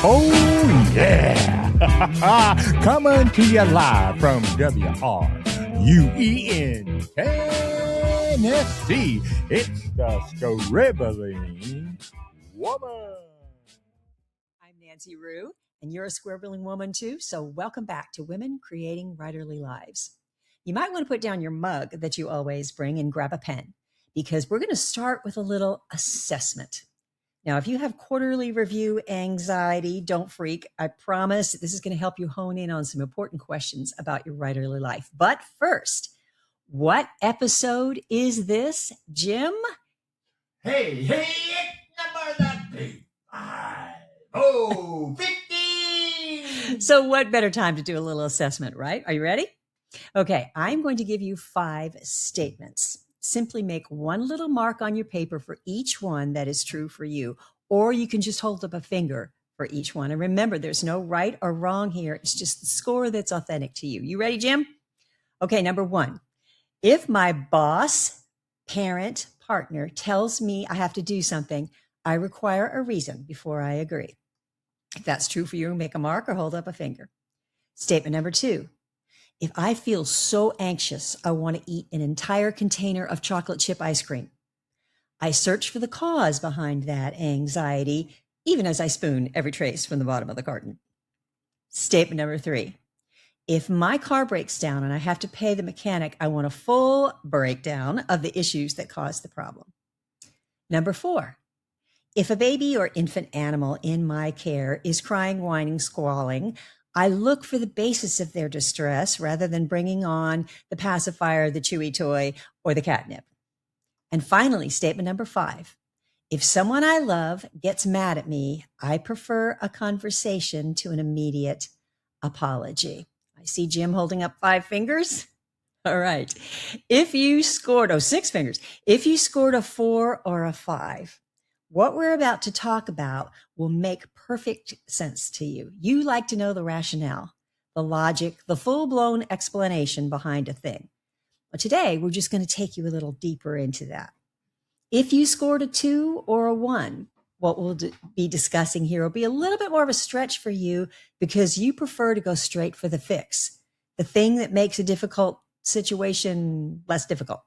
Oh, yeah. Coming to you live from WRUEN, Tennessee. It's the Scribbling Woman. I'm Nancy Rue, and you're a scribbling woman too. So welcome back to Women Creating Writerly Lives. You might want to put down your mug that you always bring and grab a pen, because we're going to start with a little assessment. Now, if you have quarterly review anxiety, don't freak. I promise this is going to help you hone in on some important questions about your writerly life. But first, what episode is this, Jim? Hey, it's number that big 50. So what better time to do a little assessment, right? Are you ready? Okay, I'm going to give you 5 statements. Simply make one little mark on your paper for each one that is true for you, or you can just hold up a finger for each one. And remember, there's no right or wrong here. It's just the score that's authentic to you. You ready, Jim? Okay, number 1. If my boss, parent, partner tells me I have to do something, I require a reason before I agree. If that's true for you, make a mark or hold up a finger. Statement number 2. If I feel so anxious, I want to eat an entire container of chocolate chip ice cream. I search for the cause behind that anxiety, even as I spoon every trace from the bottom of the carton. Statement number 3. If my car breaks down and I have to pay the mechanic, I want a full breakdown of the issues that caused the problem. Number 4. If a baby or infant animal in my care is crying, whining, squalling, I look for the basis of their distress rather than bringing on the pacifier, the chewy toy, or the catnip. And finally, statement number 5. If someone I love gets mad at me, I prefer a conversation to an immediate apology. I see Jim holding up 5 fingers. All right. If you scored, 6 fingers. If you scored a 4 or a 5, what we're about to talk about will make perfect sense to you. You like to know the rationale, the logic, the full-blown explanation behind a thing. But today, we're just going to take you a little deeper into that. If you scored a 2 or a 1, what we'll be discussing here will be a little bit more of a stretch for you because you prefer to go straight for the fix, the thing that makes a difficult situation less difficult.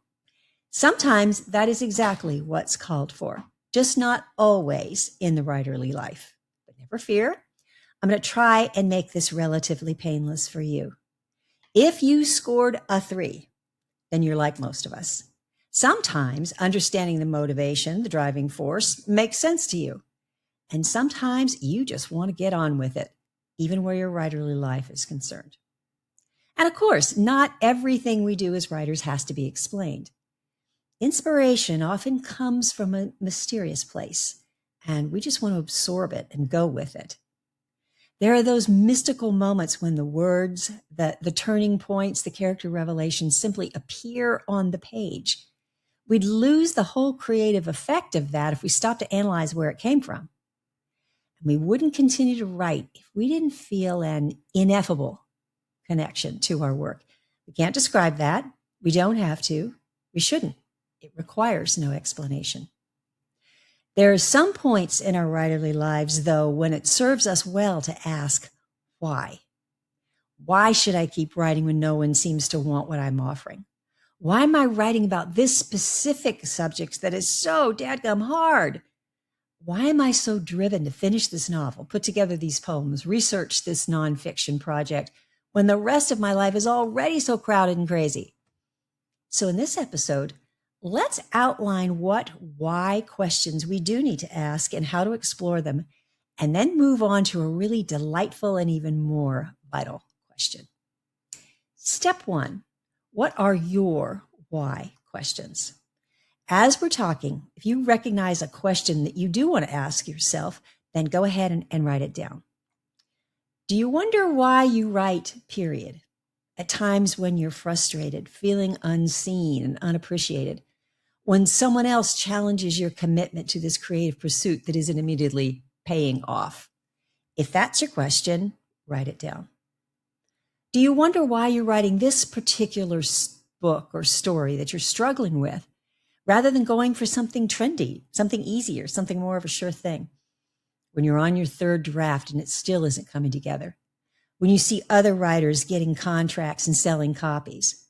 Sometimes that is exactly what's called for. Just not always in the writerly life. But never fear. I'm going to try and make this relatively painless for you. If you scored a 3, then you're like most of us. Sometimes understanding the motivation, the driving force, makes sense to you. And sometimes you just want to get on with it, even where your writerly life is concerned. And of course, not everything we do as writers has to be explained. Inspiration often comes from a mysterious place, and we just want to absorb it and go with it. There are those mystical moments when the words, the turning points, the character revelations simply appear on the page. We'd lose the whole creative effect of that if we stopped to analyze where it came from. And we wouldn't continue to write if we didn't feel an ineffable connection to our work. We can't describe that. We don't have to. We shouldn't. It requires no explanation. There are some points in our writerly lives, though, when it serves us well to ask, why? Why should I keep writing when no one seems to want what I'm offering? Why am I writing about this specific subject that is so dadgum hard? Why am I so driven to finish this novel, put together these poems, research this nonfiction project, when the rest of my life is already so crowded and crazy? So in this episode, let's outline what why questions we do need to ask and how to explore them, and then move on to a really delightful and even more vital question. Step 1, what are your why questions? As we're talking, if you recognize a question that you do want to ask yourself, then go ahead and write it down. Do you wonder why you write, period? At times when you're frustrated, feeling unseen and unappreciated, when someone else challenges your commitment to this creative pursuit that isn't immediately paying off. If that's your question, write it down. Do you wonder why you're writing this particular book or story that you're struggling with, rather than going for something trendy, something easier, something more of a sure thing? when you're on your third draft and it still isn't coming together, when you see other writers getting contracts and selling copies,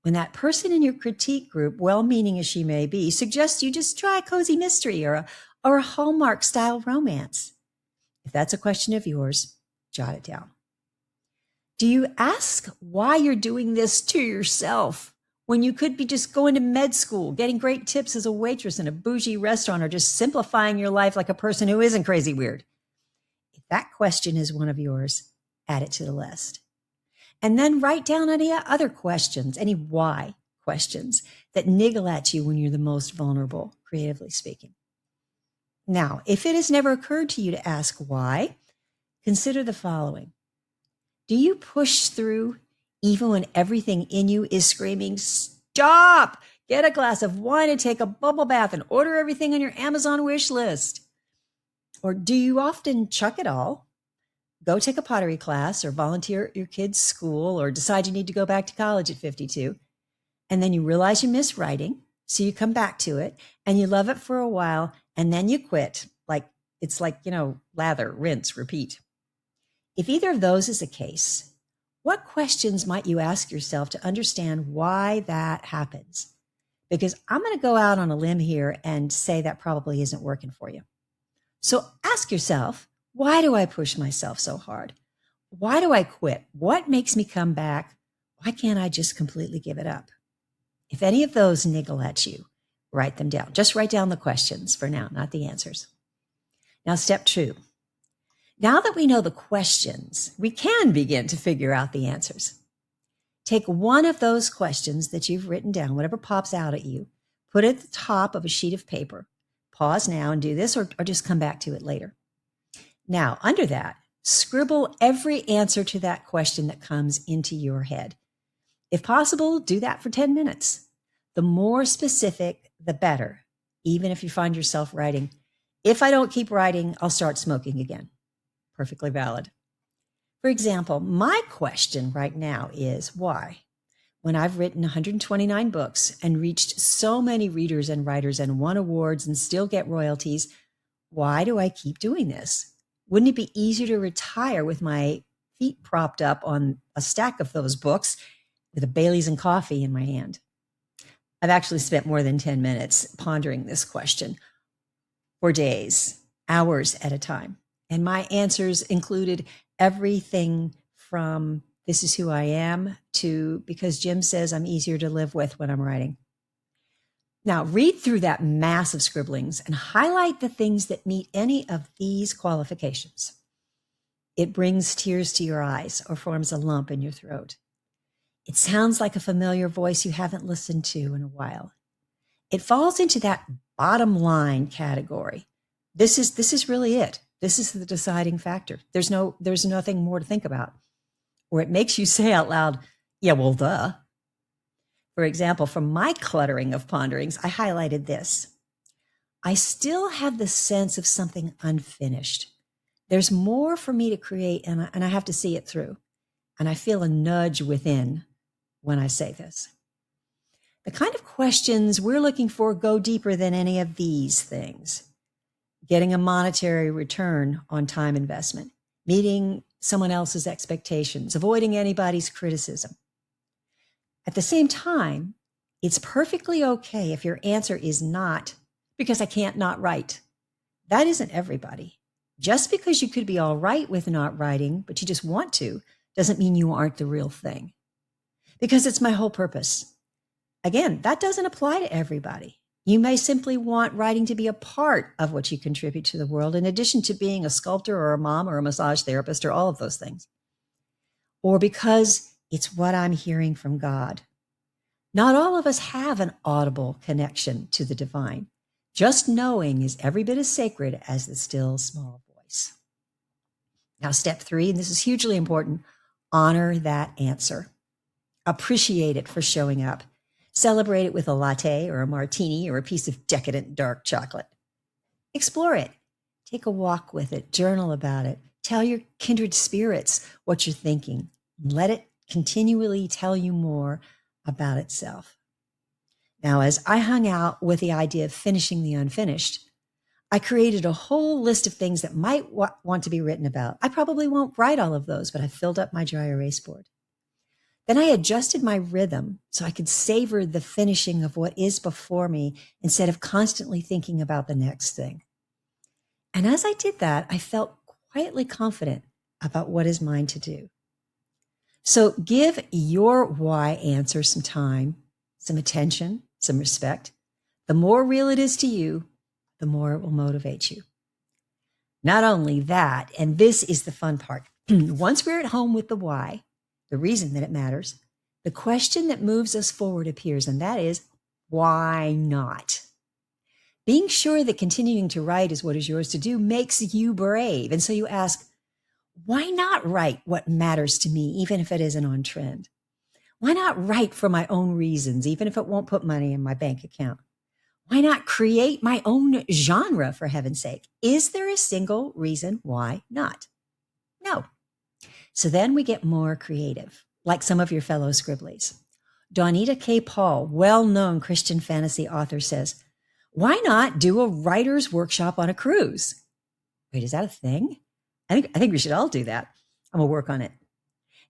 when that person in your critique group, well-meaning as she may be, suggests you just try a cozy mystery or a Hallmark-style romance. If that's a question of yours, jot it down. Do you ask why you're doing this to yourself when you could be just going to med school, getting great tips as a waitress in a bougie restaurant, or just simplifying your life like a person who isn't crazy weird? If that question is one of yours, add it to the list. And then write down any other questions, any why questions that niggle at you when you're the most vulnerable, creatively speaking. Now, if it has never occurred to you to ask why, consider the following. Do you push through even when everything in you is screaming, stop, get a glass of wine and take a bubble bath and order everything on your Amazon wish list? Or do you often chuck it all, go take a pottery class or volunteer at your kid's school or decide you need to go back to college at 52, and then you realize you miss writing, so you come back to it and you love it for a while and then you quit? It's like, lather, rinse, repeat. If either of those is the case, what questions might you ask yourself to understand why that happens? Because I'm going to go out on a limb here and say that probably isn't working for you. So ask yourself, why do I push myself so hard? Why do I quit? What makes me come back? Why can't I just completely give it up? If any of those niggle at you, write them down. Just write down the questions for now, not the answers. Now, step 2. Now that we know the questions, we can begin to figure out the answers. Take one of those questions that you've written down, whatever pops out at you, put it at the top of a sheet of paper. Pause now and do this, or just come back to it later. Now, under that, scribble every answer to that question that comes into your head. If possible, do that for 10 minutes. The more specific, the better, even if you find yourself writing, if I don't keep writing, I'll start smoking again. Perfectly valid. For example, my question right now is why? When I've written 129 books and reached so many readers and writers and won awards and still get royalties, why do I keep doing this? Wouldn't it be easier to retire with my feet propped up on a stack of those books with a Bailey's and coffee in my hand? I've actually spent more than 10 minutes pondering this question for days, hours at a time. And my answers included everything from this is who I am to because Jim says I'm easier to live with when I'm writing. Now, read through that mass of scribblings and highlight the things that meet any of these qualifications. It brings tears to your eyes or forms a lump in your throat. It sounds like a familiar voice you haven't listened to in a while. It falls into that bottom line category. This is really it. This is the deciding factor. There's nothing more to think about. Or it makes you say out loud, yeah, well, duh. For example, from my cluttering of ponderings, I highlighted this. I still have the sense of something unfinished. There's more for me to create, and I have to see it through. And I feel a nudge within when I say this. The kind of questions we're looking for go deeper than any of these things. Getting a monetary return on time investment, meeting someone else's expectations, avoiding anybody's criticism. At the same time, it's perfectly okay if your answer is not because I can't not write. That isn't everybody. Just because you could be all right with not writing, but you just want to, doesn't mean you aren't the real thing. Because it's my whole purpose. Again, that doesn't apply to everybody. You may simply want writing to be a part of what you contribute to the world, in addition to being a sculptor or a mom or a massage therapist or all of those things. Or because it's what I'm hearing from God. Not all of us have an audible connection to the divine. Just knowing is every bit as sacred as the still small voice. Now, step 3, and this is hugely important, honor that answer. Appreciate it for showing up. Celebrate it with a latte or a martini or a piece of decadent dark chocolate. Explore it. Take a walk with it. Journal about it. Tell your kindred spirits what you're thinking. Let it continually tell you more about itself. Now, as I hung out with the idea of finishing the unfinished, I created a whole list of things that might want to be written about. I probably won't write all of those, but I filled up my dry erase board. Then I adjusted my rhythm so I could savor the finishing of what is before me instead of constantly thinking about the next thing. And as I did that, I felt quietly confident about what is mine to do. So give your why answer some time, some attention, some respect. The more real it is to you, the more it will motivate you. Not only that, and this is the fun part, once we're at home with the why, the reason that it matters, the question that moves us forward appears, and that is, why not? Being sure that continuing to write is what is yours to do makes you brave. And so you ask, why not write what matters to me, even if it isn't on trend? Why not write for my own reasons, even if it won't put money in my bank account? Why not create my own genre, for heaven's sake? Is there a single reason why not? No. So then we get more creative, like some of your fellow scribblies. Donita K. Paul, well-known Christian fantasy author, says, why not do a writer's workshop on a cruise? Wait, is that a thing? I think we should all do that. I'm going to work on it.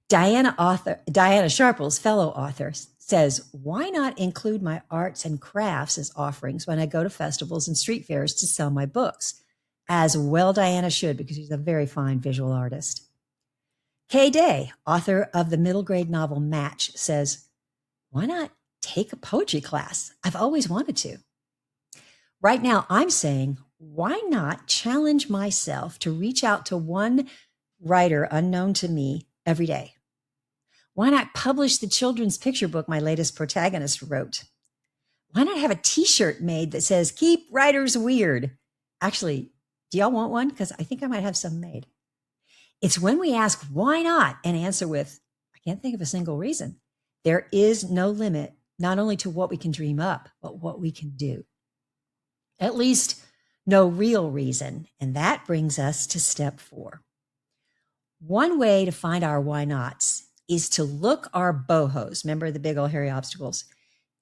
Diana Sharples, fellow author, says, why not include my arts and crafts as offerings when I go to festivals and street fairs to sell my books? As well Diana should, because she's a very fine visual artist. Kay Day, author of the middle grade novel Match, says, why not take a poetry class? I've always wanted to. Right now, I'm saying, why not challenge myself to reach out to one writer unknown to me every day? Why not publish the children's picture book my latest protagonist wrote? Why not have a t-shirt made that says, keep writers weird? Actually, do y'all want one? Because I think I might have some made. It's when we ask, why not? And answer with, I can't think of a single reason. There is no limit, not only to what we can dream up, but what we can do. At least no real reason. And that brings us to step 4. One way to find our why nots is to look our bohos, remember the big old hairy obstacles,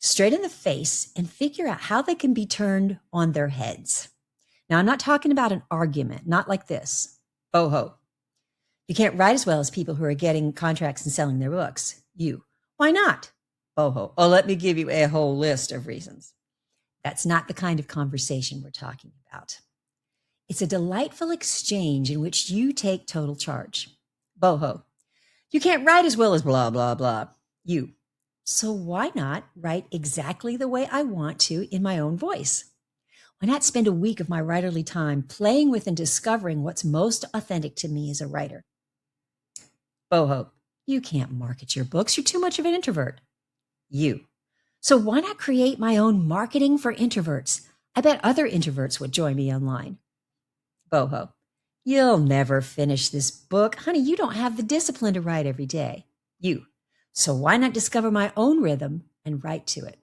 straight in the face and figure out how they can be turned on their heads. Now, I'm not talking about an argument, not like this. Boho. You can't write as well as people who are getting contracts and selling their books. You. Why not? Boho. Oh, let me give you a whole list of reasons. That's not the kind of conversation we're talking about. It's a delightful exchange in which you take total charge. Boho. You can't write as well as blah, blah, blah. You. So why not write exactly the way I want to in my own voice? Why not spend a week of my writerly time playing with and discovering what's most authentic to me as a writer? Boho. You can't market your books. You're too much of an introvert. You. So why not create my own marketing for introverts? I bet other introverts would join me online. Boho. You'll never finish this book. Honey, you don't have the discipline to write every day. You. So why not discover my own rhythm and write to it?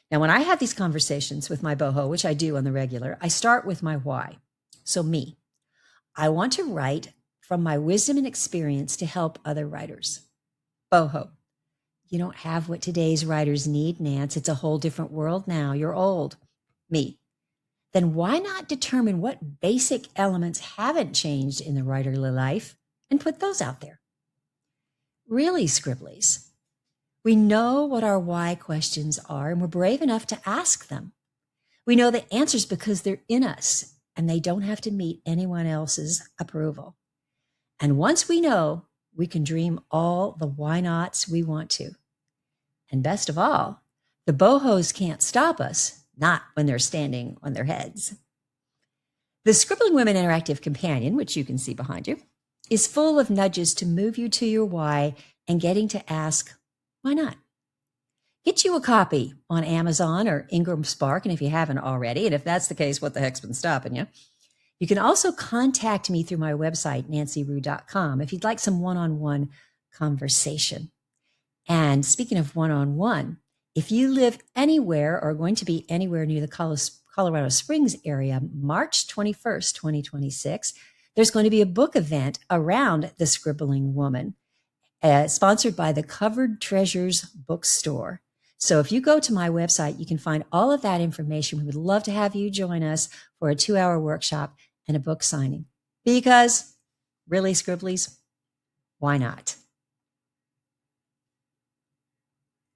Now, when I have these conversations with my boho, which I do on the regular, I start with my why. So me. I want to write from my wisdom and experience to help other writers. Boho. You don't have what today's writers need, Nance. It's a whole different world now. You're old. Me. Then why not determine what basic elements haven't changed in the writerly life and put those out there? Really, Scribblies, we know what our why questions are, and we're brave enough to ask them. We know the answers because they're in us, and they don't have to meet anyone else's approval. And once we know, we can dream all the why nots we want to. And best of all, the bohos can't stop us, not when they're standing on their heads. The Scribbling Women Interactive Companion, which you can see behind you, is full of nudges to move you to your why and getting to ask, why not? Get you a copy on Amazon or Ingram Spark, and if you haven't already, and if that's the case, what the heck's been stopping you? You can also contact me through my website, nancyrue.com, if you'd like some one-on-one conversation. And speaking of one-on-one, if you live anywhere or are going to be anywhere near the Colorado Springs area, March 21st, 2026, there's going to be a book event around the Scribbling Woman, sponsored by the Covered Treasures Bookstore. So if you go to my website, you can find all of that information. We would love to have you join us for a 2-hour workshop and a book signing. Because really, Scribblies, why not?